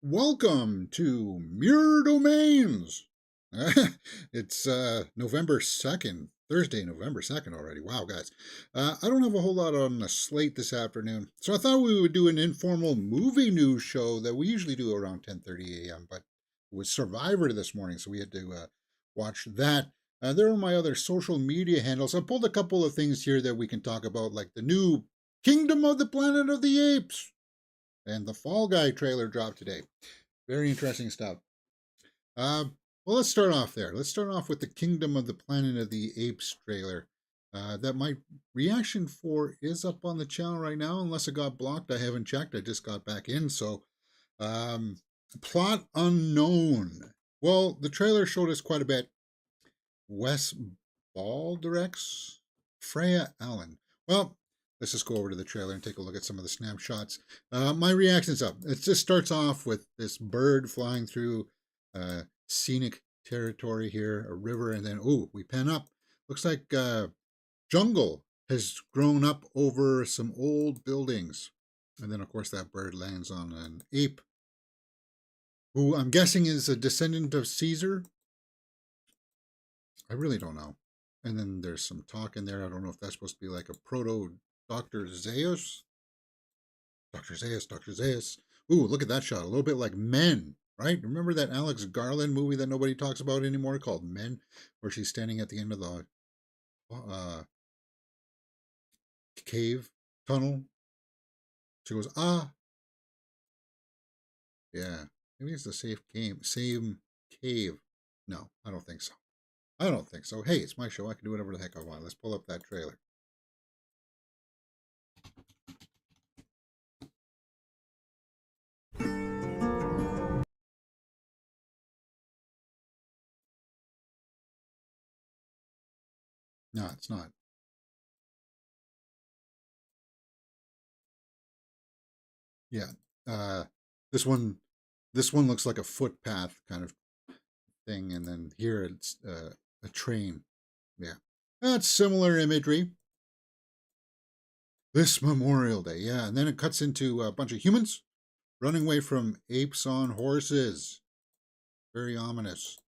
Welcome to Mirror Domains. It's November 2nd, Thursday, November 2nd already. Wow, guys. I don't have a whole lot on the slate this afternoon, so I thought we would do an informal movie news show that we usually do around 10:30 a.m., but it was Survivor this morning, so we had to watch that. There are my other social media handles. I pulled a couple of things here that we can talk about, like the new Kingdom of the Planet of the Apes. And the Fall Guy trailer dropped today. Very interesting stuff. Uh, well, let's start off there. Let's start off with the Kingdom of the Planet of the Apes trailer. That my reaction for is up on the channel right now, unless it got blocked. I haven't checked. I just got back in. So, plot unknown. Well, the trailer showed us quite a bit. Wes Ball directs Freya Allen. Well, let's just go over to the trailer and take a look at some of the snapshots. My reaction's up. It just starts off with this bird flying through scenic territory here, a river, and then, oh, we pan up. Looks like jungle has grown up over some old buildings. And then, of course, that bird lands on an ape, who I'm guessing is a descendant of Caesar. I really don't know. And then there's some talk in there. I don't know if that's supposed to be like a proto Dr. Zeus. Dr. Zeus, Dr. Zeus. Ooh, look at that shot. A little bit like Men, right? Remember that Alex Garland movie that nobody talks about anymore called Men, where she's standing at the end of the cave tunnel? She goes, ah. Yeah. Maybe it's the same cave. No, I don't think so. I don't think so. Hey, it's my show. I can do whatever the heck I want. Let's pull up that trailer. No, it's not. Yeah. Uh, this one, this one looks like a footpath kind of thing, and then here it's a train. Yeah, that's similar imagery. This Memorial Day, yeah, and then it cuts into a bunch of humans running away from apes on horses. Very ominous.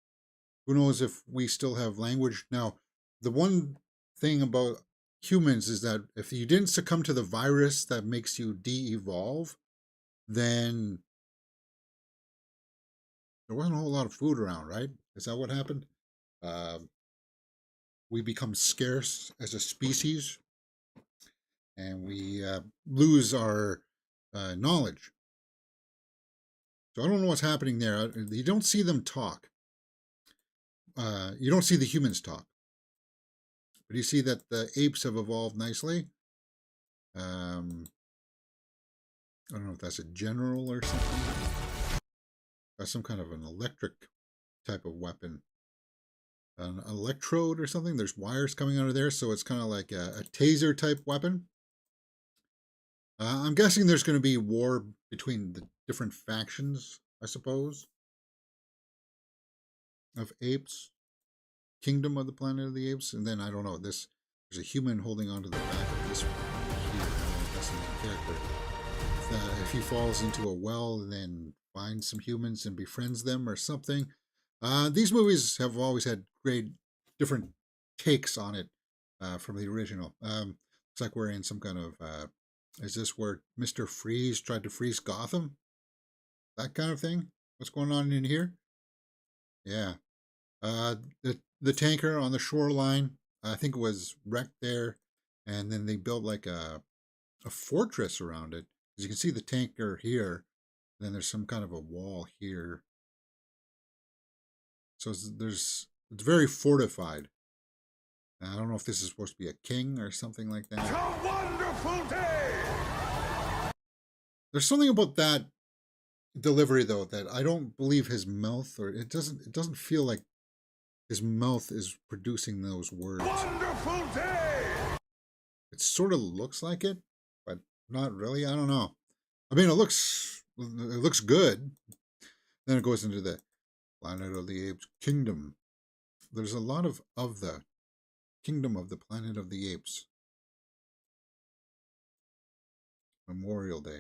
Who knows if we still have language now? The one thing about humans is that if you didn't succumb to the virus that makes you de-evolve, then there wasn't a whole lot of food around, right? Is that what happened? Uh, we become scarce as a species, and we lose our knowledge. So I don't know what's happening there. You don't see them talk. You don't see the humans talk. But you see that the apes have evolved nicely. I don't know if that's a general or something. That's some kind of an electric type of weapon. An electrode or something. There's wires coming out of there, so it's kind of like a taser type weapon. I'm guessing there's going to be war between the different factions, I suppose, of apes. Kingdom of the Planet of the Apes. And then, I don't know, there's a human holding onto the back of this one here. I don't know if that's the main character. If he falls into a well and then finds some humans and befriends them or something. These movies have always had great different takes on it from the original. It's like we're in some kind of is this where Mr. Freeze tried to freeze Gotham? That kind of thing? What's going on in here? Yeah. The tanker on the shoreline, I think it was wrecked there. And then they built like a fortress around it. As you can see the tanker here. Then there's some kind of a wall here. So it's very fortified. I don't know if this is supposed to be a king or something like that. It's a wonderful day! There's something about that delivery though that I don't believe his mouth, or it doesn't feel like his mouth is producing those words. Wonderful day! It sort of looks like it, but not really. I don't know. I mean, it looks good. Then it goes into the Planet of the Apes Kingdom. There's a lot of the Kingdom of the Planet of the Apes. Memorial Day.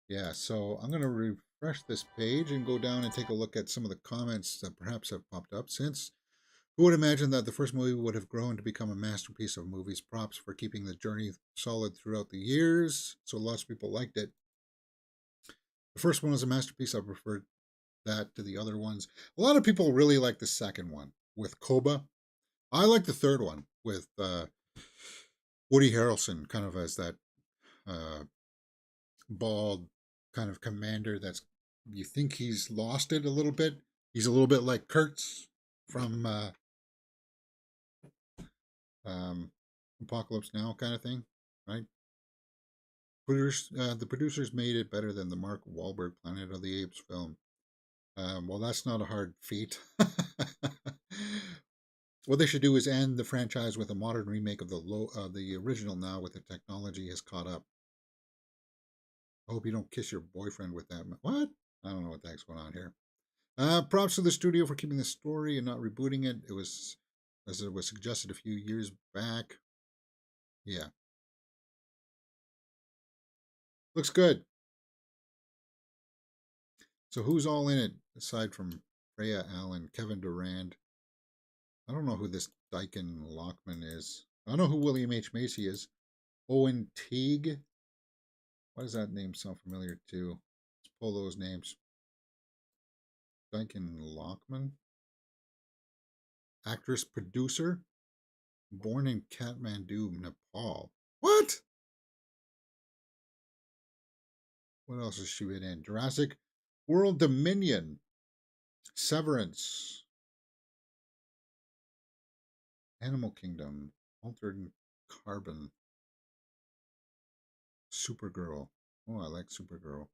Yeah, so I'm going to refresh this page and go down and take a look at some of the comments that perhaps have popped up since. Who would imagine that the first movie would have grown to become a masterpiece of movies? Props for keeping the journey solid throughout the years. So lots of people liked it. The first one was a masterpiece. I preferred that to the other ones. A lot of people really like the second one with Koba. I like the third one with Woody Harrelson, kind of as that uh, bald kind of commander that's you think he's lost it a little bit. He's a little bit like Kurtz from um, Apocalypse Now kind of thing, right? The producers made it better than the Mark Wahlberg Planet of the Apes film. Well, that's not a hard feat. What they should do is end the franchise with a modern remake of the original now, with the technology has caught up. I hope you don't kiss your boyfriend with that. What? I don't know what the heck's going on here. Props to the studio for keeping the story and not rebooting it. It was, as it was suggested a few years back. Yeah, looks good. So who's all in it aside from Freya Allen, Kevin Durand? I don't know who this Dyken Lockman is. I know who William H. Macy is. Owen Teague. Why does that name sound familiar too? Let's pull those names. Dyken Lockman. Actress, producer, born in Kathmandu, Nepal. What? What else has she been in? Jurassic World Dominion, Severance, Animal Kingdom, Altered Carbon, Supergirl. Oh, I like Supergirl.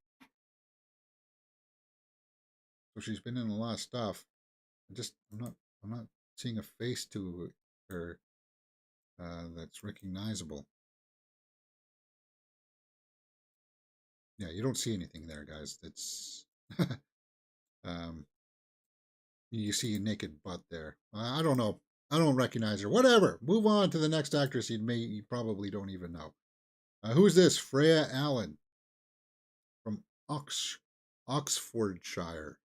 So she's been in a lot of stuff. I'm not seeing a face to her that's recognizable. Yeah, you don't see anything there, guys. That's um, you see a naked butt there. I don't know. I don't recognize her. Whatever. Move on to the next actress. You probably don't even know. Who's this? Freya Allen from Oxfordshire,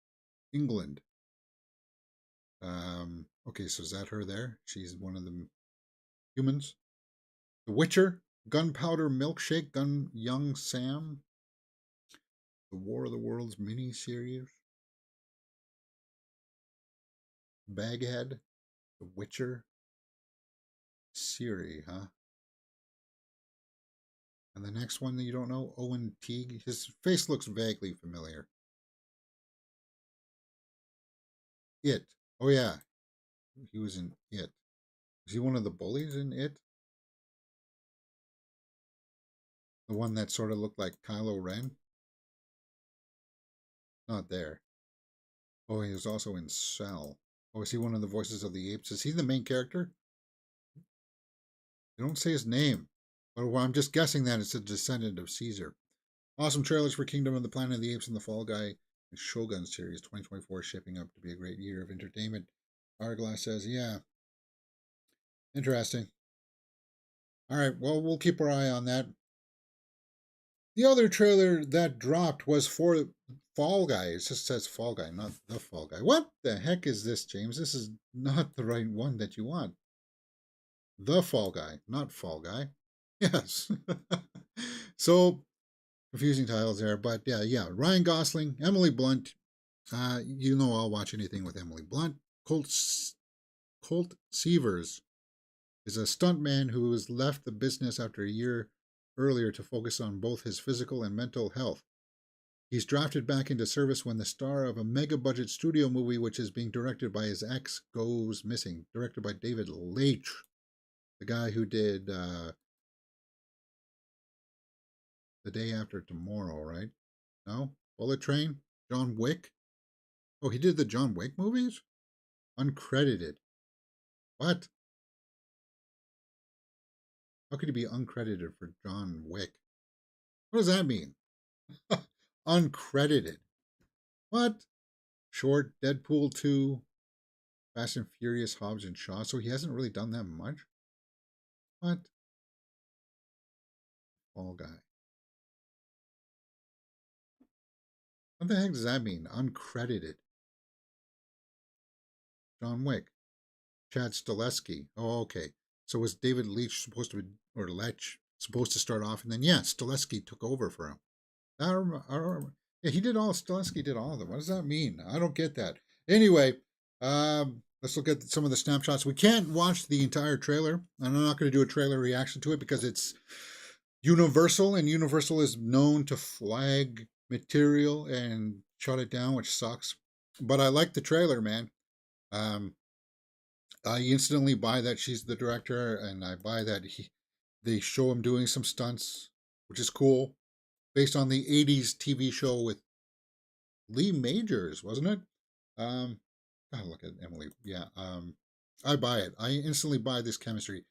England. Okay, so is that her there? She's one of the humans. The Witcher, Gunpowder Milkshake, Young Sam, the War of the Worlds mini-series, Baghead, The Witcher, Siri, huh? And the next one that you don't know, Owen Teague. His face looks vaguely familiar. It. Oh yeah, he was in It. Is he one of the bullies in It? The one that sort of looked like Kylo Ren? Not there. Oh, he was also in Cell. Oh, is he one of the voices of the apes? Is he the main character? They don't say his name. But well, I'm just guessing that it's a descendant of Caesar. Awesome trailers for Kingdom of the Planet of the Apes and the Fall Guy and Shogun series. 2024 is shaping up to be a great year of entertainment. Hourglass says, yeah, interesting. All right, well, we'll keep our eye on that. The other trailer that dropped was for Fall Guy. It just says Fall Guy, not the Fall Guy. What the heck is this, James? This is not the right one that you want. The Fall Guy, not Fall Guy. Yes. So confusing titles there, but yeah. Ryan Gosling, Emily Blunt. I'll watch anything with Emily Blunt. Colt Seavers is a stuntman who has left the business after a year earlier to focus on both his physical and mental health. He's drafted back into service when the star of a mega budget studio movie, which is being directed by his ex, goes missing. Directed by David Leitch, the guy who did The Day After Tomorrow, right? No? Bullet Train? John Wick? Oh, he did the John Wick movies? Uncredited. What? How could he be uncredited for John Wick? What does that mean? Uncredited. What? Short, Deadpool 2, Fast and Furious, Hobbs and Shaw. So he hasn't really done that much? What? Fall Guy. What the heck does that mean? Uncredited. John Wick. Chad Stileski. Oh, okay. So was David Leitch supposed to be, or Lech supposed to start off, and then yeah, Stileski took over for him. I remember. Yeah, he did all. Stileski did all of them. What does that mean? I don't get that. Anyway, let's look at some of the snapshots. We can't watch the entire trailer, and I'm not going to do a trailer reaction to it because it's Universal, and Universal is known to flag material and shut it down, which sucks. But I like the trailer, man. Um, I instantly buy that she's the director, and I buy that they show him doing some stunts, which is cool, based on the '80s TV show with Lee Majors, wasn't it? Um, gotta look at Emily. Yeah, I buy it. I instantly buy this chemistry.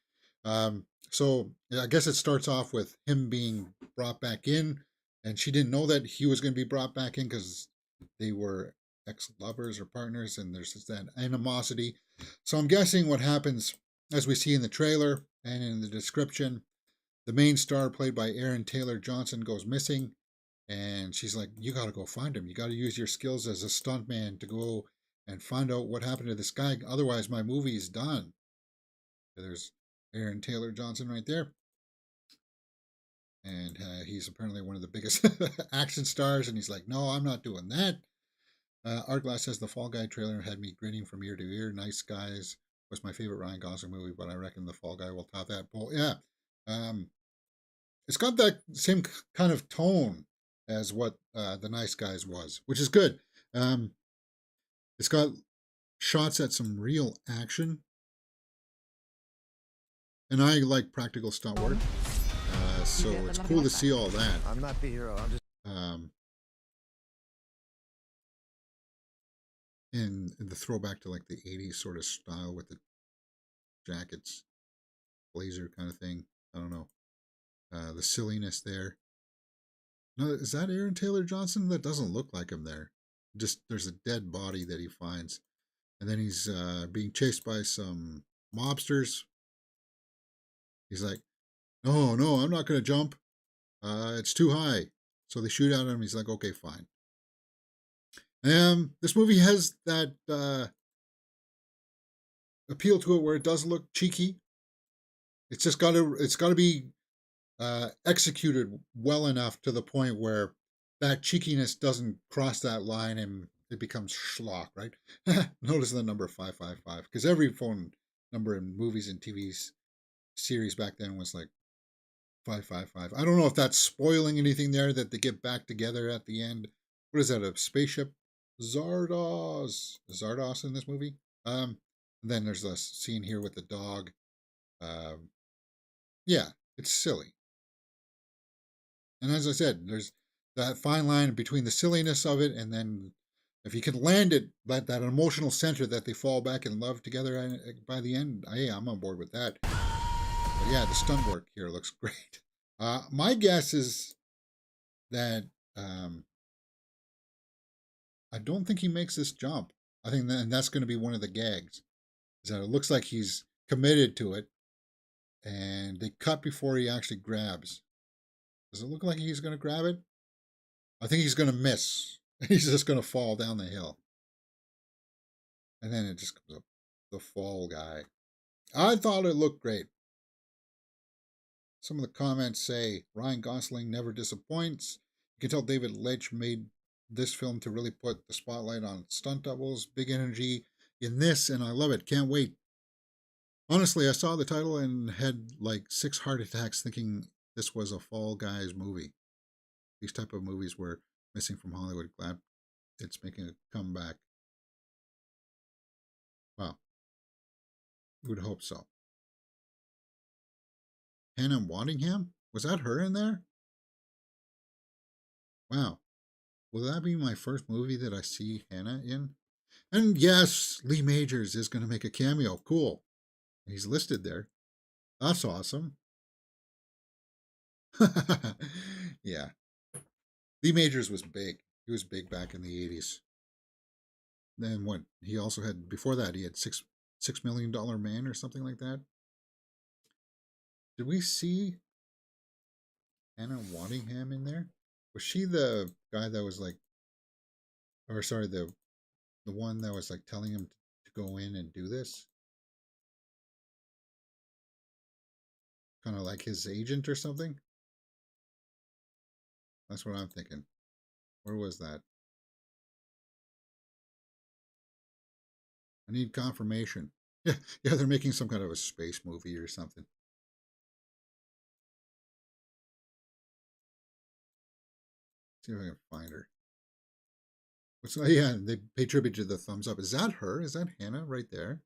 So yeah, I guess it starts off with him being brought back in, and she didn't know that he was going to be brought back in because they were ex-lovers or partners, and there's just that animosity. So I'm guessing what happens, as we see in the trailer and in the description, the main star, played by Aaron Taylor Johnson, goes missing, and she's like, "You got to go find him. You got to use your skills as a stuntman to go and find out what happened to this guy. Otherwise, my movie is done." There's Aaron Taylor Johnson right there, and he's apparently one of the biggest action stars. And he's like, "No, I'm not doing that." Artglass says the Fall Guy trailer had me grinning from ear to ear. Nice Guys was my favorite Ryan Gosling movie, but I reckon the Fall Guy will top that. Well, yeah, um, it's got that same kind of tone as what the Nice Guys was, which is good. Um, it's got shots at some real action, and I like practical stunt work, so it's cool to see all that. I'm not the hero. I'm just. Um, and the throwback to like the '80s sort of style with the jackets, blazer kind of thing. I don't know. The silliness there. No, is that Aaron Taylor Johnson? That doesn't look like him there. Just there's a dead body that he finds, and then he's being chased by some mobsters. He's like, "No, no, I'm not going to jump. It's too high." So they shoot at him. He's like, "Okay, fine." This movie has that appeal to it where it does look cheeky. It's got to be executed well enough to the point where that cheekiness doesn't cross that line and it becomes schlock, right? Notice the number 555 because every phone number in movies and TV series back then was like 555. I don't know if that's spoiling anything there that they get back together at the end. What is that? A spaceship? Zardos in this movie. Then there's a scene here with the dog. Um, yeah, it's silly. And as I said, there's that fine line between the silliness of it and then if you can land it, that emotional center that they fall back in love together by the end, I'm on board with that. But yeah, the stunt work here looks great. My guess is that I don't think he makes this jump. I think that's going to be one of the gags. Is that it looks like he's committed to it, and they cut before he actually grabs. Does it look like he's going to grab it? I think he's going to miss. He's just going to fall down the hill. And then it just comes up. The Fall Guy. I thought it looked great. Some of the comments say Ryan Gosling never disappoints. You can tell David Leitch made this film to really put the spotlight on stunt doubles, big energy in this, and I love it. Can't wait. Honestly, I saw the title and had like 6 heart attacks thinking this was a Fall Guys movie. These type of movies were missing from Hollywood. Glad it's making a comeback. Well, you would hope so. Hannah Waddingham? Was that her in there? Wow. Will that be my first movie that I see Hannah in? And yes, Lee Majors is going to make a cameo. Cool. He's listed there. That's awesome. Yeah. Lee Majors was big. He was big back in the 80s. Then what? He also had, before that, he had $6 million Man or something like that. Did we see Hannah Waddingham in there? Was she the guy that was like or sorry, the one that was like telling him to go in and do this, kind of like his agent or something. That's what I'm thinking. Where was that? I need confirmation. Yeah, yeah, they're making some kind of a space movie or something. See if I can find her. What's yeah? They pay tribute to the thumbs up. Is that her? Is that Hannah right there?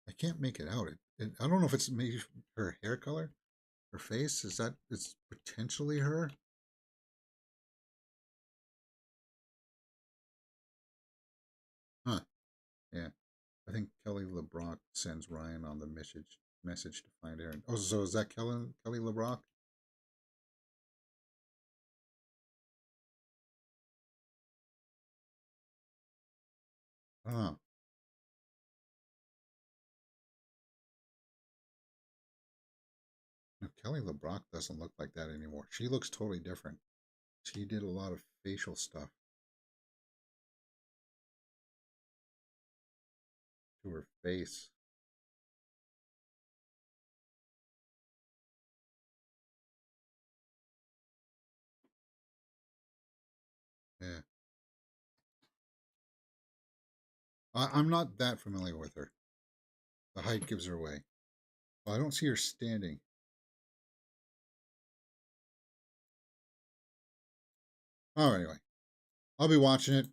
I can't make it out. I don't know if it's maybe her hair color, her face. Is that it's potentially her? Huh? Yeah. I think Kelly LeBrock sends Ryan on the message to find Aaron. Oh, so is that Kelly LeBrock? Oh, no, Kelly LeBrock doesn't look like that anymore. She looks totally different. She did a lot of facial stuff to her face. Yeah, I'm not that familiar with her. The height gives her away. Well, I don't see her standing. Oh, anyway, I'll be watching it.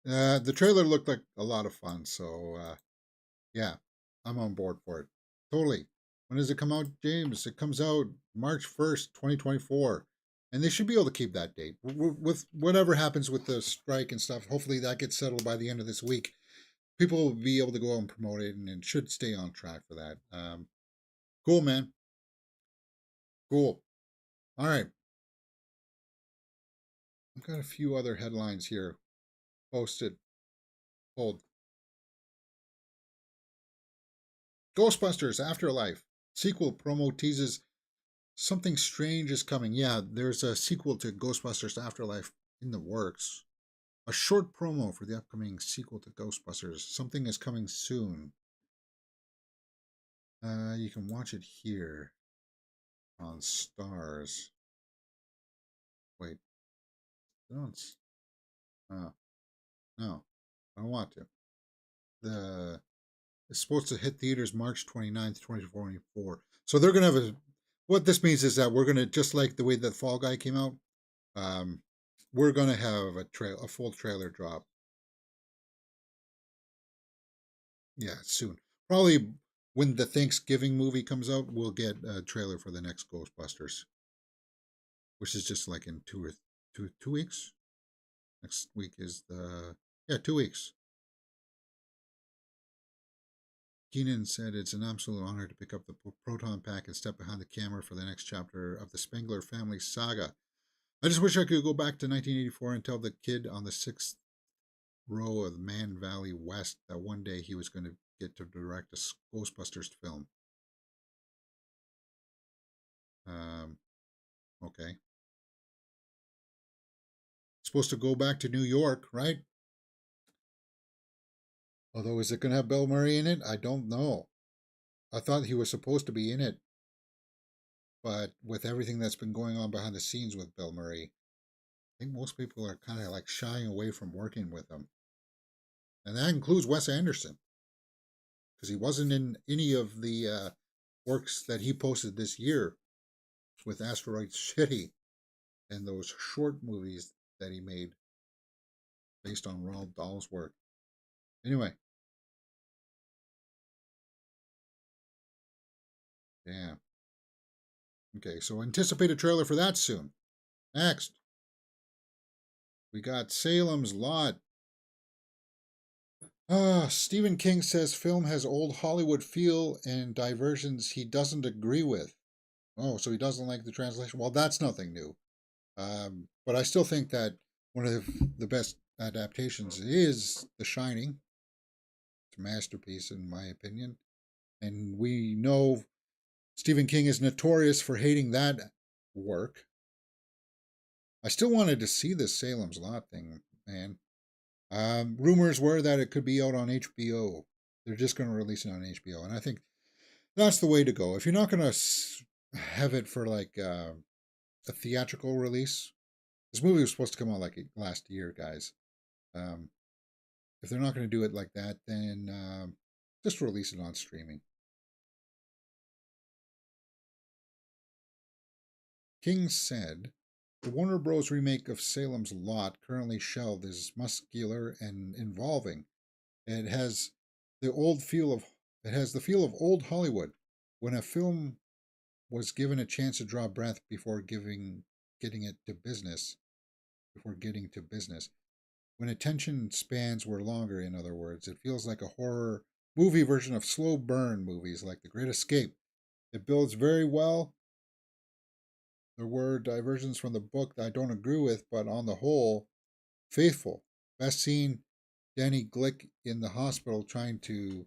The trailer looked like a lot of fun, so yeah, I'm on board for it. Totally. When does it come out, James? It comes out March 1st, 2024. And they should be able to keep that date. With whatever happens with the strike and stuff, hopefully that gets settled by the end of this week. People will be able to go out and promote it and should stay on track for that. Cool, man. Cool. All right. I've got a few other headlines here posted. Hold. Ghostbusters Afterlife. Sequel promo teases something strange is coming. Yeah, there's a sequel to Ghostbusters Afterlife in the works. A short promo for the upcoming sequel to Ghostbusters. Something is coming soon. You can watch it here on Stars. Wait, don't. Oh, no, I don't want to. The It's supposed to hit theaters March 29th, 2024. So they're gonna have a. What this means is that we're gonna just like the way that Fall Guy came out. Um, we're gonna have a full trailer drop. Yeah, soon. Probably when the Thanksgiving movie comes out, we'll get a trailer for the next Ghostbusters, which is just like in 2 weeks. Next week is the 2 weeks. Keenan said it's an absolute honor to pick up the proton pack and step behind the camera for the next chapter of the Spengler family saga. I just wish I could go back to 1984 and tell the kid on the sixth row of Man Valley West that one day he was going to get to direct a Ghostbusters film. Um, okay. Supposed to go back to New York, right? Although, is it going to have Bill Murray in it? I don't know. I thought he was supposed to be in it, but with everything that's been going on behind the scenes with Bill Murray, I think most people are kind of like shying away from working with him. And that includes Wes Anderson, because he wasn't in any of the works that he posted this year with Asteroid City and those short movies that he made based on Roald Dahl's work. Anyway, yeah. Okay, so anticipate a trailer for that soon. Next, we got Salem's Lot. Stephen King says film has old Hollywood feel and diversions he doesn't agree with. Oh, so he doesn't like the translation? Well, that's nothing new. But I still think that one of the best adaptations is The Shining. It's a masterpiece, in my opinion. And we know Stephen King is notorious for hating that work. I still wanted to see this Salem's Lot thing, man. Rumors were that it could be out on HBO. They're just going to release it on HBO, and I think that's the way to go. If you're not going to have it for like a theatrical release, this movie was supposed to come out like last year, guys. Um, if they're not going to do it like that, then just release it on streaming. King said, the Warner Bros. Remake of Salem's Lot, currently shelved, is muscular and involving. It has the old feel of it has the feel of old Hollywood, when a film was given a chance to draw breath getting it to business before getting to business. When attention spans were longer, in other words, it feels like a horror movie version of slow burn movies like The Great Escape. It builds very well. There were diversions from the book that I don't agree with, but on the whole, faithful. Best scene, Danny Glick in the hospital trying to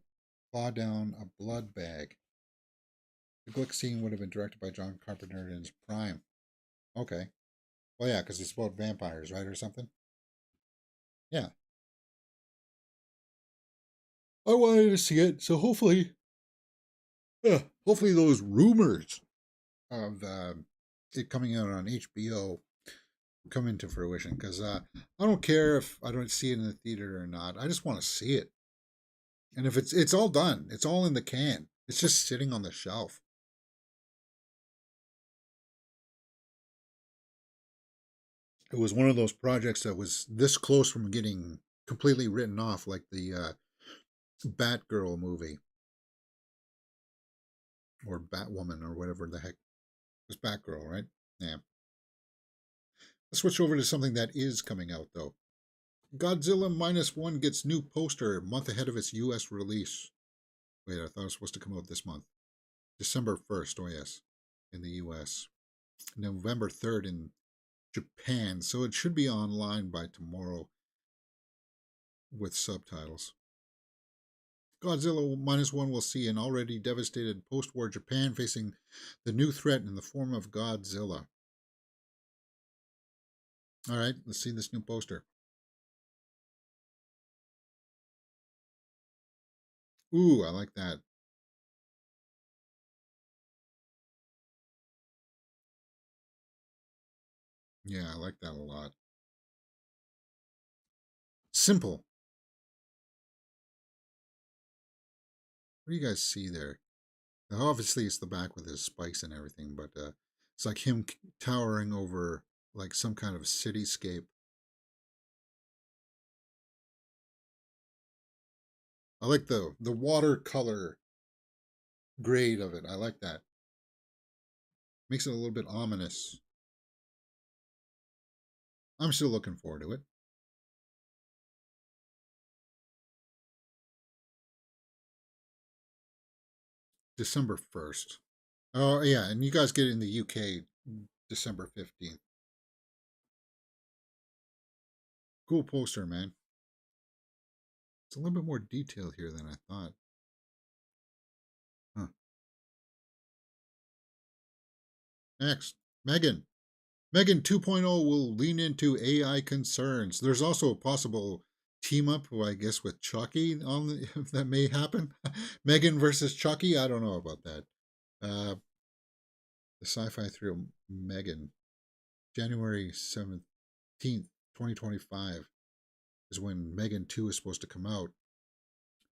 claw down a blood bag. The Glick scene would have been directed by John Carpenter in his prime. Okay. Well, yeah, because it's about vampires, right, or something? Yeah. I wanted to see it, so hopefully those rumors of it coming out on HBO come into fruition. Because I don't care if I don't see it in the theater or not. I just want to see it. And if it's all done, it's all in the can. It's just sitting on the shelf. It was one of those projects that was this close from getting completely written off, like the Batgirl movie or Batwoman or whatever the heck. It was Batgirl, right? Yeah. Let's switch over to something that is coming out though. Godzilla Minus One gets new poster a month ahead of its U.S. release. Wait, I thought it was supposed to come out this month. December 1st, oh yes, in the U.S. November 3rd in Japan, so it should be online by tomorrow with subtitles. Godzilla Minus One will see an already devastated post war Japan facing the new threat in the form of Godzilla. All right, let's see this new poster. Ooh, I like that. Yeah, I like that a lot. Simple. What do you guys see there? Now, obviously, it's the back with his spikes and everything, but it's like him towering over like some kind of cityscape. I like the watercolor grade of it. I like that. Makes it a little bit ominous. I'm still looking forward to it. December 1st. Oh, yeah, and you guys get it in the UK December 15th. Cool poster, man. It's a little bit more detailed here than I thought. Huh. Next, Megan. Megan 2.0 will lean into AI concerns. There's also a possible team up, I guess, with Chucky on if that may happen. Megan versus Chucky. I don't know about that. Uh, the sci-fi thriller Megan, January 17th, 2025 is when Megan 2 is supposed to come out.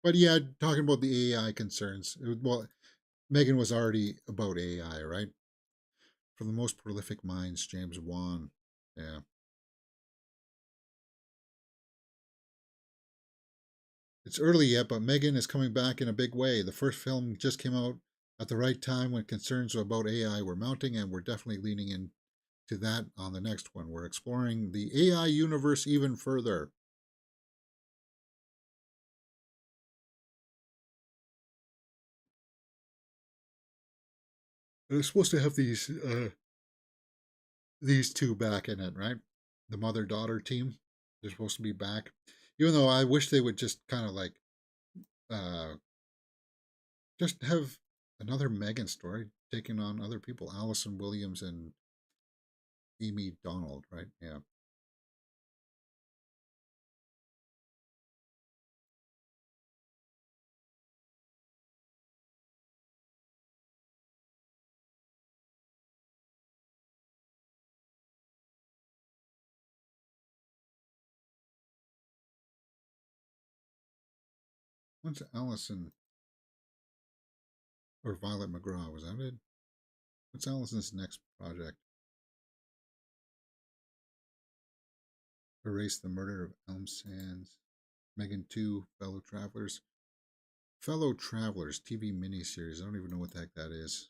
But yeah, talking about the AI concerns. Well, Megan was already about AI, right? From the most prolific minds, James Wan. Yeah. It's early yet, but Megan is coming back in a big way. The first film just came out at the right time when concerns about AI were mounting, and we're definitely leaning into that on the next one. We're exploring the AI universe even further. They're supposed to have these two back in it, right? The mother daughter team. They're supposed to be back. Even though I wish they would just kind of like uh, just have another Megan story taking on other people, Allison Williams and Amy Donald, right? Yeah. When's Allison or Violet McGraw? Was that it? What's Allison's next project? Erase the Murder of Elm Sands. Megan 2, Fellow Travelers. Fellow Travelers TV miniseries. I don't even know what the heck that is.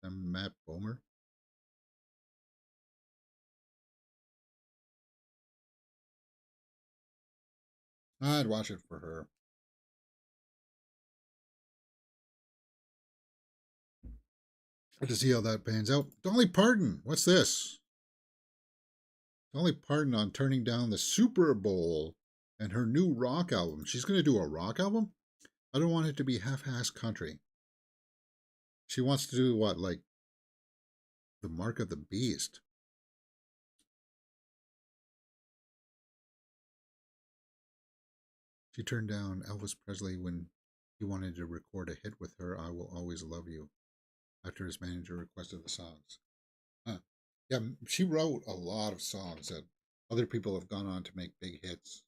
I'm Matt Bomer. I'd watch it for her. To see how that pans out. Dolly Parton. What's this? Dolly Parton on turning down the Super Bowl and her new rock album. She's going to do a rock album? I don't want it to be half-ass country. She wants to do what, like the Mark of the Beast? She turned down Elvis Presley when he wanted to record a hit with her, I Will Always Love You, after his manager requested the songs. Huh. Yeah, she wrote a lot of songs that other people have gone on to make big hits.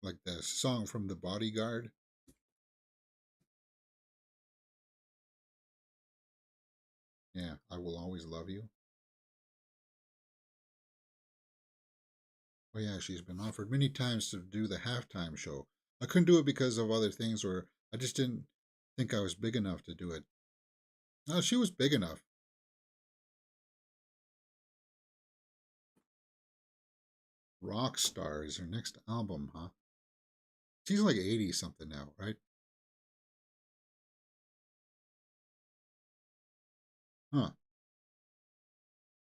Like the song from The Bodyguard. Yeah, I Will Always Love You. Oh, yeah, she's been offered many times to do the halftime show. I couldn't do it because of other things, or I just didn't think I was big enough to do it. No, she was big enough. Rockstar is her next album, huh? She's like 80 something now, right? Huh.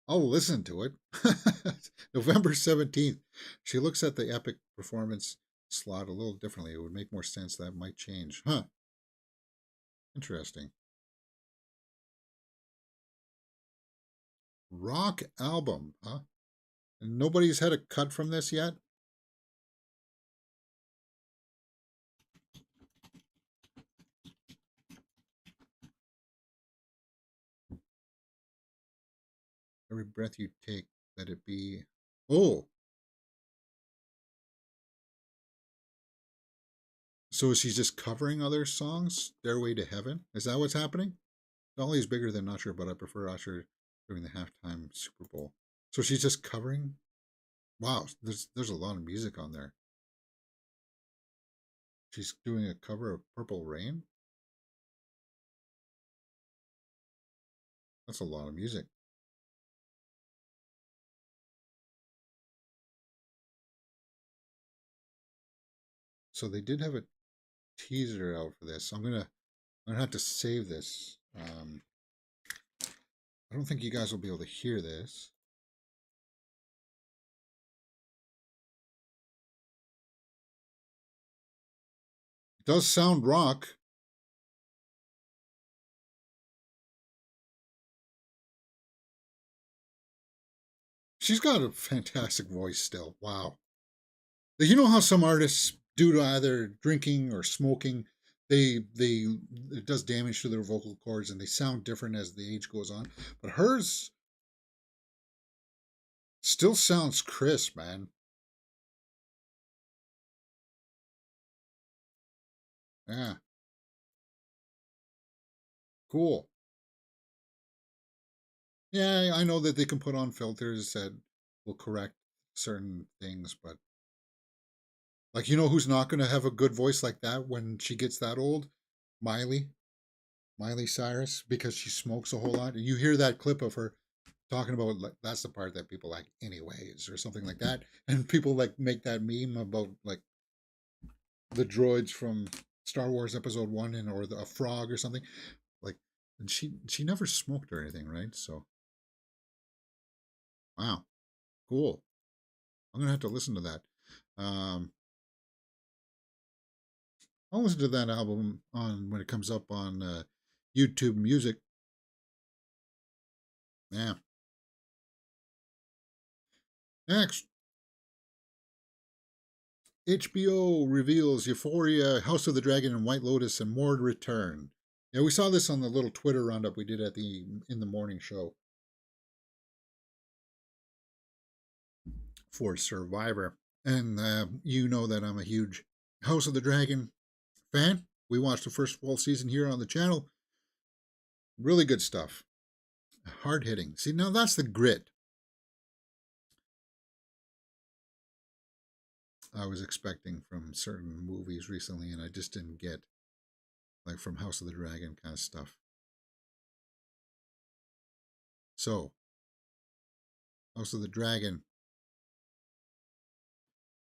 I'll listen to it. November 17th. She looks at the epic performance slot a little differently. It would make more sense that might change. Huh. Interesting. Rock album, huh? And nobody's had a cut from this yet? Every breath you take, let it be. Oh, so she's just covering other songs? Stairway to Heaven? Is that what's happening? Dolly's bigger than Usher, but I prefer Usher during the halftime Super Bowl. So she's just covering. Wow, there's a lot of music on there. She's doing a cover of Purple Rain. That's a lot of music. So they did have a teaser out for this. I'm gonna have to save this. I don't think you guys will be able to hear this. It does sound rock. She's got a fantastic voice still. Wow. You know how some artists, due to either drinking or smoking, they it does damage to their vocal cords and they sound different as the age goes on. But hers still sounds crisp, man. Yeah, cool. Yeah, I know that they can put on filters that will correct certain things, but like you know who's not going to have a good voice like that when she gets that old? Miley, Miley Cyrus, because she smokes a whole lot. And you hear that clip of her talking about like that's the part that people like anyways or something like that, and people like make that meme about like the droids from Star Wars Episode One and or a frog or something like. And she never smoked or anything, right? So wow, cool. I'm gonna have to listen to that. Um, I'll listen to that album on when it comes up on YouTube Music. Yeah. Next, HBO reveals Euphoria, House of the Dragon, and White Lotus, and more to return. Yeah, we saw this on the little Twitter roundup we did at the in the morning show for Survivor. And you know that I'm a huge House of the Dragon fan. We watched the first full season here on the channel. Really good stuff. Hard hitting. See, now that's the grit I was expecting from certain movies recently, and I just didn't get, like from House of the Dragon kind of stuff. So, House of the Dragon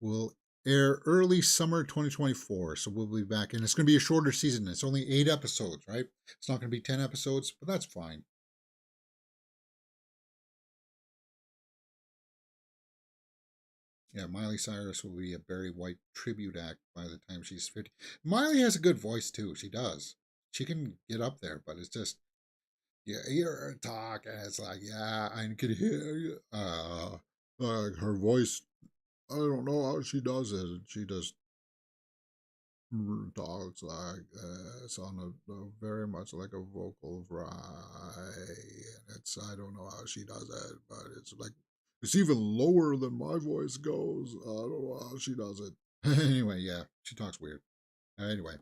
will air early summer 2024. So we'll be back, and it's going to be a shorter season. It's only 8 episodes, right? It's not going to be 10 episodes, but that's fine. Yeah, Miley Cyrus will be a Barry White tribute act by the time she's 50. Miley has a good voice too. She does. She can get up there, but it's just, you hear her talk, and it's like, yeah, I can hear you. Her voice, I don't know how she does it. She just talks like it's on a very much like a vocal fry, and it's, I don't know how she does it, but it's like it's even lower than my voice goes. I don't know how she does it. Anyway, yeah, she talks weird. Anyway,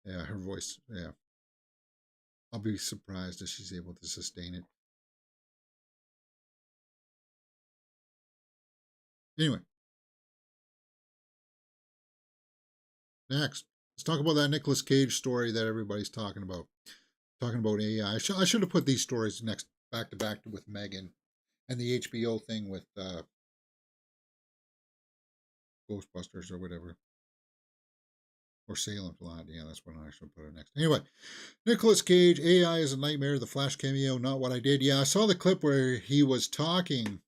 yeah, her voice, yeah, I'll be surprised if she's able to sustain it. Anyway, next, let's talk about that Nicolas Cage story that everybody's talking about. Talking about AI. I should have put these stories next back to back with Megan and the HBO thing with Ghostbusters or whatever. Or Salem. Yeah, that's when I should put it next. Anyway, Nicolas Cage, AI is a nightmare, the Flash cameo, not what I did. Yeah, I saw the clip where he was talking.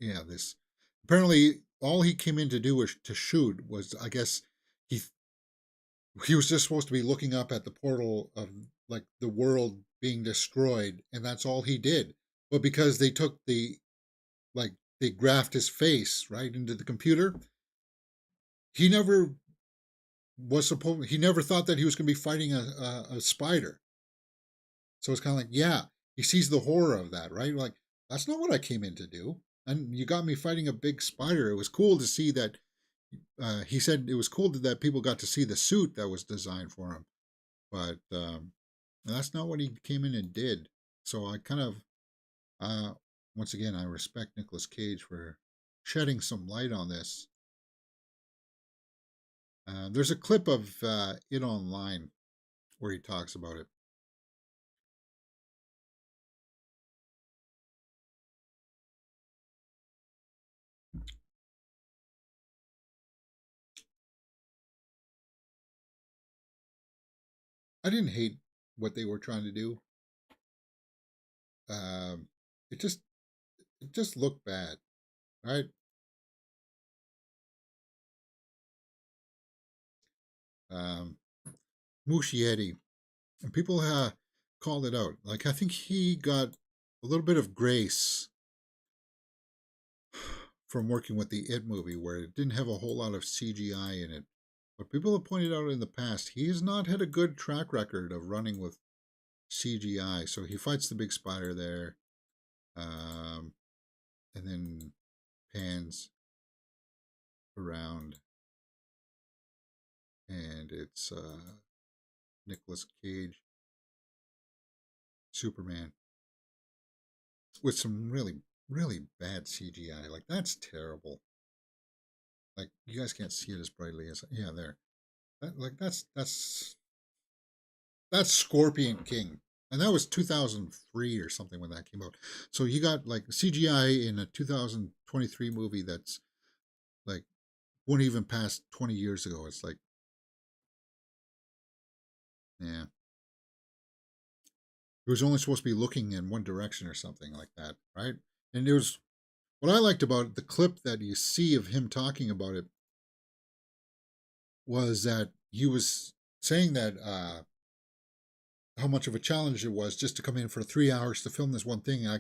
Yeah, this. Apparently, all he came in to do was to shoot was, I guess, he he was just supposed to be looking up at the portal of like the world being destroyed, and that's all he did. But because they took the like they graphed his face right into the computer, he never he never thought that he was going to be fighting a spider. So it's kind of like, yeah, he sees the horror of that, right? Like, that's not what I came in to do. And you got me fighting a big spider. It was cool to see that. He said it was cool that people got to see the suit that was designed for him, but that's not what he came in and did. So I kind of, uh, once again, I respect Nicolas Cage for shedding some light on this. There's a clip of it online where he talks about it. I didn't hate what they were trying to do. Um, it just looked bad, right? Um, Muschietti, and people called it out. Like I think he got a little bit of grace from working with the It movie, where it didn't have a whole lot of CGI in it. But people have pointed out in the past he has not had a good track record of running with CGI. So he fights the big spider there, um, and then pans around, and it's Nicolas Cage, Superman, with some really bad CGI. Like that's terrible. Like you guys can't see it as brightly as yeah there. Like that's Scorpion King, and that was 2003 or something when that came out. So you got like CGI in a 2023 movie that's like won't even pass 20 years ago. It's like yeah, it was only supposed to be looking in one direction or something like that, right? And it was what I liked about it, the clip that you see of him talking about it was that he was saying that how much of a challenge it was just to come in for 3 hours to film this one thing. I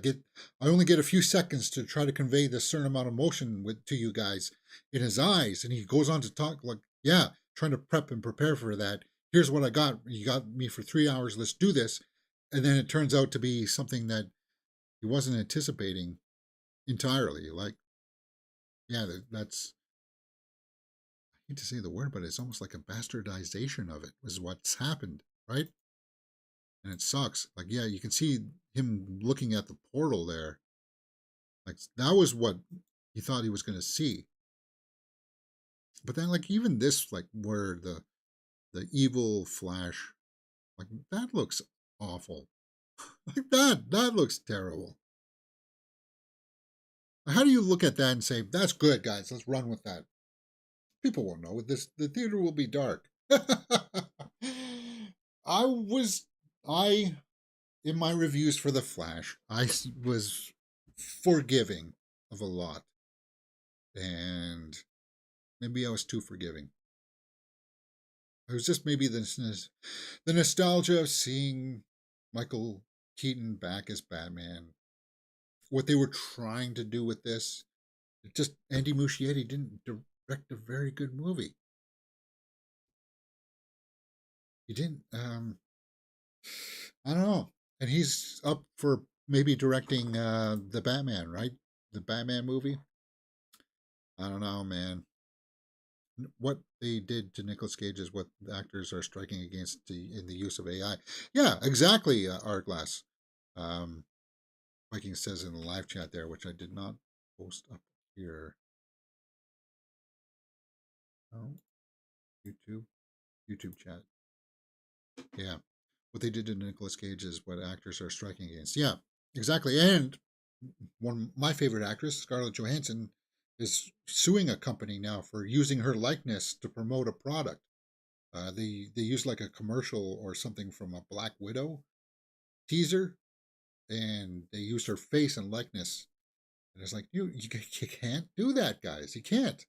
only get a few seconds to try to convey this certain amount of emotion to you guys in his eyes, and he goes on to talk like, yeah, trying to prep and prepare for that. Here's what I got. You got me for 3 hours. Let's do this, and then it turns out to be something that he wasn't anticipating entirely. Like, yeah, that's I hate to say the word, but it's almost like a bastardization of it. Is what's happened, right? And it sucks. Like, yeah, you can see him looking at the portal there. Like, that was what he thought he was going to see. But then, like, even this, like, where the evil Flash, like, that looks awful. Like, that looks terrible. How do you look at that and say, that's good, guys, let's run with that? People won't know. The theater will be dark. I was, I, in my reviews for The Flash, I was forgiving of a lot. And maybe I was too forgiving. It was just maybe the nostalgia of seeing Michael Keaton back as Batman. What they were trying to do with this, it just Andy Muschietti didn't direct a very good movie. He didn't. I don't know. And he's up for maybe directing the Batman, right? The Batman movie. I don't know, man. What they did to Nicolas Cage is what the actors are striking against in the use of AI. Yeah, exactly, Glass. Um, Viking says in the live chat there, which I did not post up here. Oh, YouTube chat. Yeah, what they did to Nicolas Cage is what actors are striking against. Yeah, exactly. And one of my favorite actress, Scarlett Johansson, is suing a company now for using her likeness to promote a product. They used like a commercial or something from a Black Widow teaser, and they used her face and likeness. And it's like you can't do that, guys. You can't.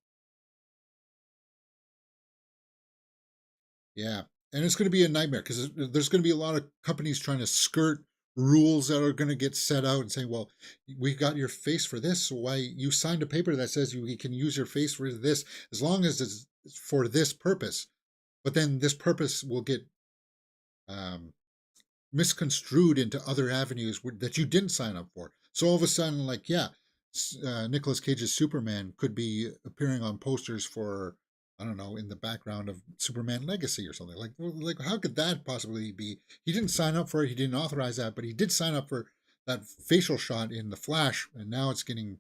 Yeah, and it's going to be a nightmare because there's going to be a lot of companies trying to skirt rules that are going to get set out and saying, "Well, we got your face for this, so why you signed a paper that says you can use your face for this as long as it's for this purpose." But then this purpose will get um, misconstrued into other avenues that you didn't sign up for. So all of a sudden, like, yeah, Nicolas Cage's Superman could be appearing on posters for, I don't know, in the background of Superman Legacy or something. Like how could that possibly be? He didn't sign up for it. He didn't authorize that, but he did sign up for that facial shot in The Flash, and now it's getting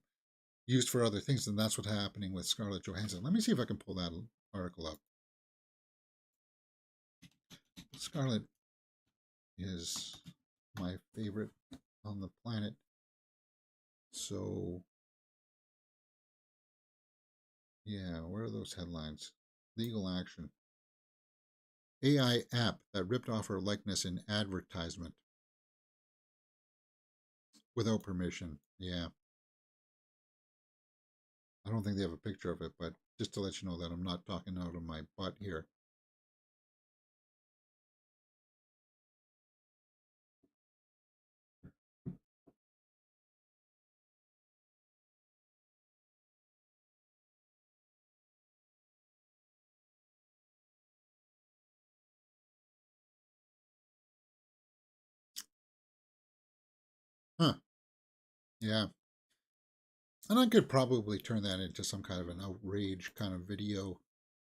used for other things, and that's what's happening with Scarlett Johansson. Let me see if I can pull that article up. Scarlett is my favorite on the planet. So, yeah, where are those headlines? Legal action. AI app that ripped off her likeness in advertisement without permission. Yeah. I don't think they have a picture of it, but just to let you know that I'm not talking out of my butt here. Huh. Yeah. And I could probably turn that into some kind of an outrage kind of video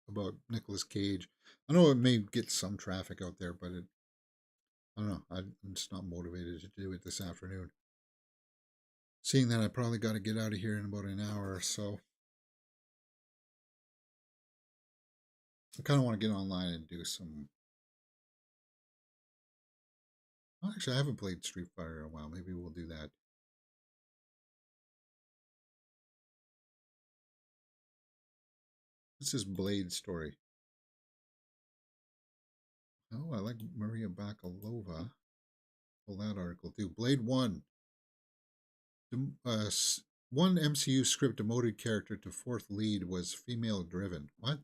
about Nicolas Cage. I know it may get some traffic out there, but I don't know. I'm just not motivated to do it this afternoon. Seeing that I probably got to get out of here in about an hour or so. I kind of want to get online and do some. Well, actually, I haven't played Street Fighter in a while. Maybe we'll do that. This is Blade's story. Oh, I like Maria Bakalova. Pull that article too. Blade 1. Uh, one MCU script demoted character to fourth lead was female driven. What?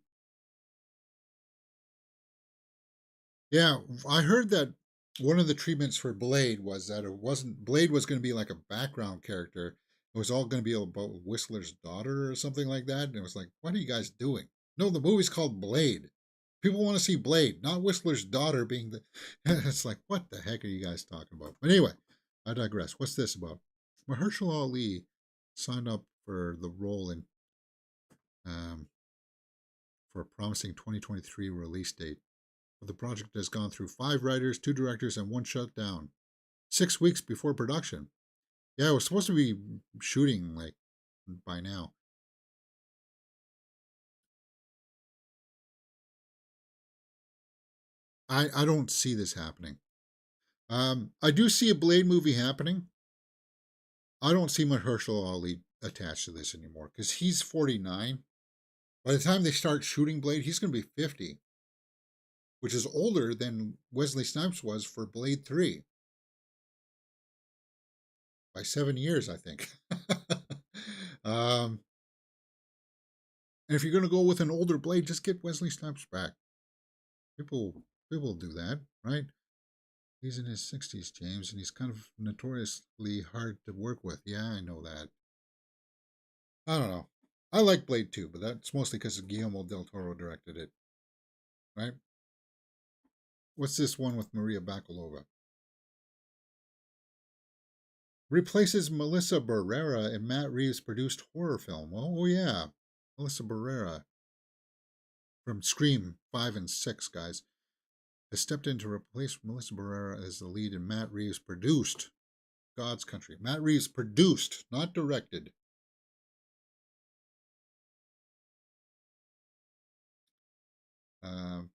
Yeah, I heard that One of the treatments for Blade was that it wasn't Blade was going to be like a background character. It was all going to be about Whistler's daughter or something like that. And it was like, what are you guys doing? No, the movie's called Blade. People want to see Blade, not Whistler's daughter being the. It's like, what the heck are you guys talking about? But anyway, I digress. What's this about? Mahershala Ali signed up for the role in um, for a promising 2023 release date. But the project has gone through 5 writers, 2 directors, and 1 shutdown. 6 weeks before production. Yeah, it was supposed to be shooting like by now. I don't see this happening. I do see a Blade movie happening. I don't see Mahershala Ali attached to this anymore because he's 49. By the time they start shooting Blade, he's going to be 50, which is older than Wesley Snipes was for Blade 3 by 7 years, I think. um, and if you're going to go with an older Blade, just get Wesley Snipes back. People, people do that, right? He's in his 60s, James, and he's kind of notoriously hard to work with. Yeah, I know that. I don't know. I like Blade 2, but that's mostly because Guillermo del Toro directed it, right? What's this one with Maria Bakalova? Replaces Melissa Barrera in Matt Reeves' produced horror film. Oh, yeah. Melissa Barrera from Scream 5 and 6, guys, has stepped in to replace Melissa Barrera as the lead in Matt Reeves' produced God's Country. Matt Reeves produced, not directed.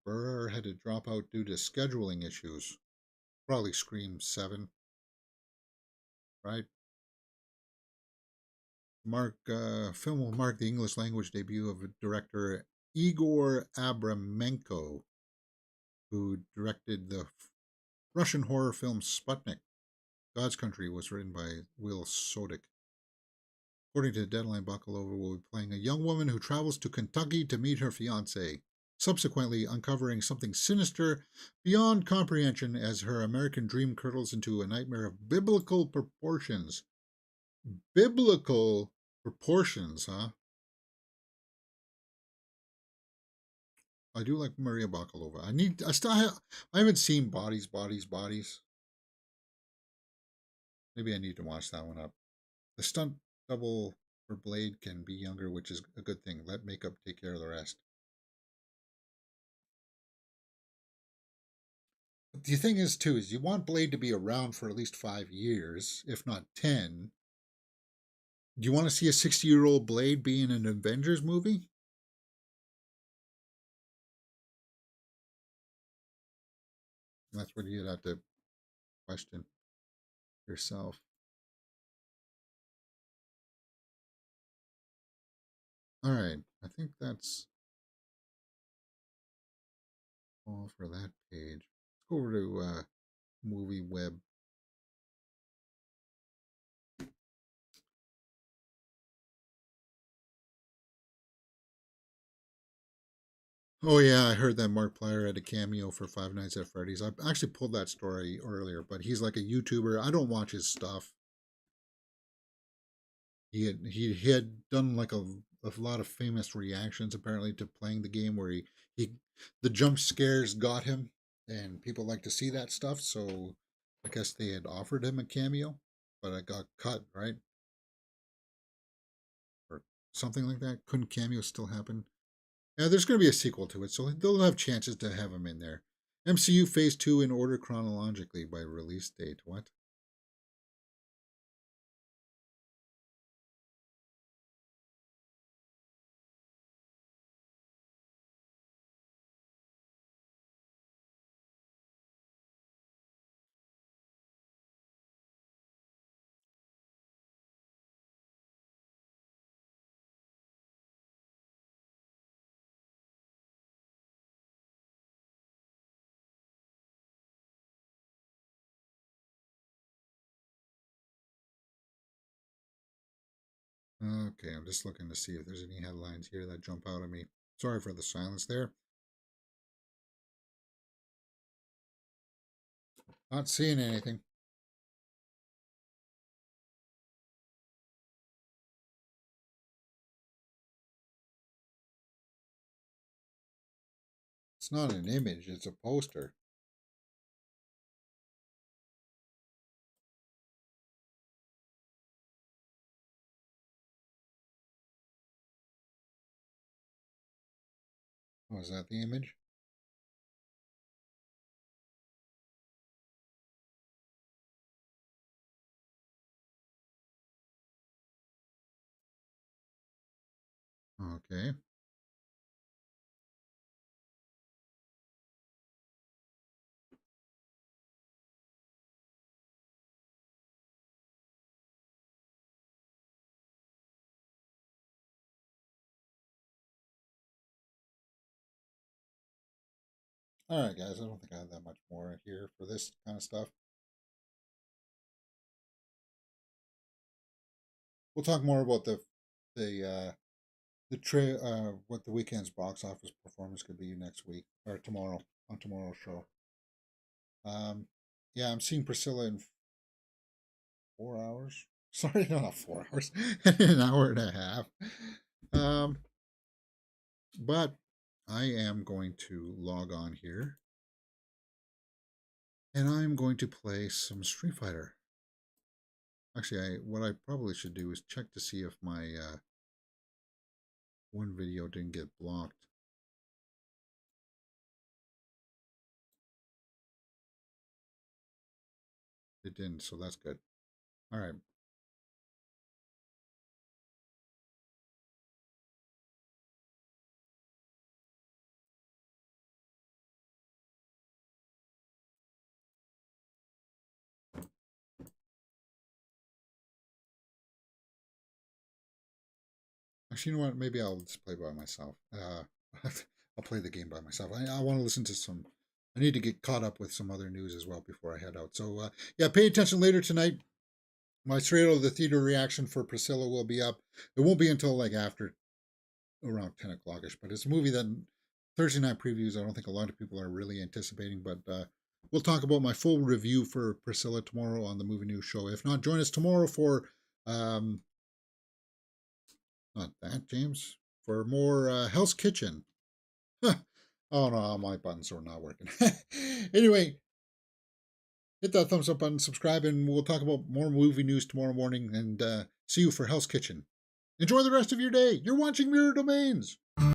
Burr had to drop out due to scheduling issues. Probably Scream 7, right? Film will mark the English language debut of director Igor Abramenko, who directed the Russian horror film Sputnik. God's Country was written by Will Sodick. According to Deadline, Bakalova will be playing a young woman who travels to Kentucky to meet her fiance, subsequently uncovering something sinister beyond comprehension as her American dream curdles into a nightmare of biblical proportions. Biblical proportions, huh? I do like Maria Bakalova. I haven't seen Bodies. Maybe I need to watch that one up. The stunt double for Blade can be younger, which is a good thing. Let makeup take care of the rest. The thing is, too, is you want Blade to be around for at least 5 years, if not 10. Do you want to see a 60-year-old Blade be in an Avengers movie? That's what you'd have to question yourself. All right, I think that's all for that page. Let's go over to Movie Web. Oh yeah, I heard that Mark Plyer had a cameo for Five Nights at Freddy's. I actually pulled that story earlier, but he's like a YouTuber. I don't watch his stuff. He had done like a lot of famous reactions apparently to playing the game where he the jump scares got him, and people like to see that stuff. So I guess they had offered him a cameo, but it got cut, right, or something like that. Couldn't cameos still happen? Yeah, there's going to be a sequel to it, so they'll have chances to have him in there. MCU Phase 2 in order chronologically by release date. What? Okay, I'm just looking to see if there's any headlines here that jump out at me. Sorry for the silence there. Not seeing anything. It's not an image, it's a poster. Oh, is that the image? Okay. All right, guys. I don't think I have that much more here for this kind of stuff. We'll talk more about what the weekend's box office performance could be next week or tomorrow on tomorrow's show. Um, yeah, I'm seeing Priscilla in 4 hours. Sorry, no, not 4 hours, an hour and a half. Um, but I am going to log on here and I'm going to play some Street Fighter. Actually, what I probably should do is check to see if my one video didn't get blocked. It didn't, so that's good. All right. Actually, you know what? Maybe I'll just play by myself. I'll play the game by myself. I want to listen to some. I need to get caught up with some other news as well before I head out. So, yeah, pay attention later tonight. My straight out of the theater reaction for Priscilla will be up. It won't be until like after around 10 o'clock ish, but it's a movie that Thursday night previews, I don't think a lot of people are really anticipating. But we'll talk about my full review for Priscilla tomorrow on the Movie News Show. If not, join us tomorrow for um, not that, James. For more Hell's Kitchen. Oh no, my buttons are not working. Anyway, hit that thumbs up button, subscribe, and we'll talk about more movie news tomorrow morning. And see you for Hell's Kitchen. Enjoy the rest of your day. You're watching Mirror Domains.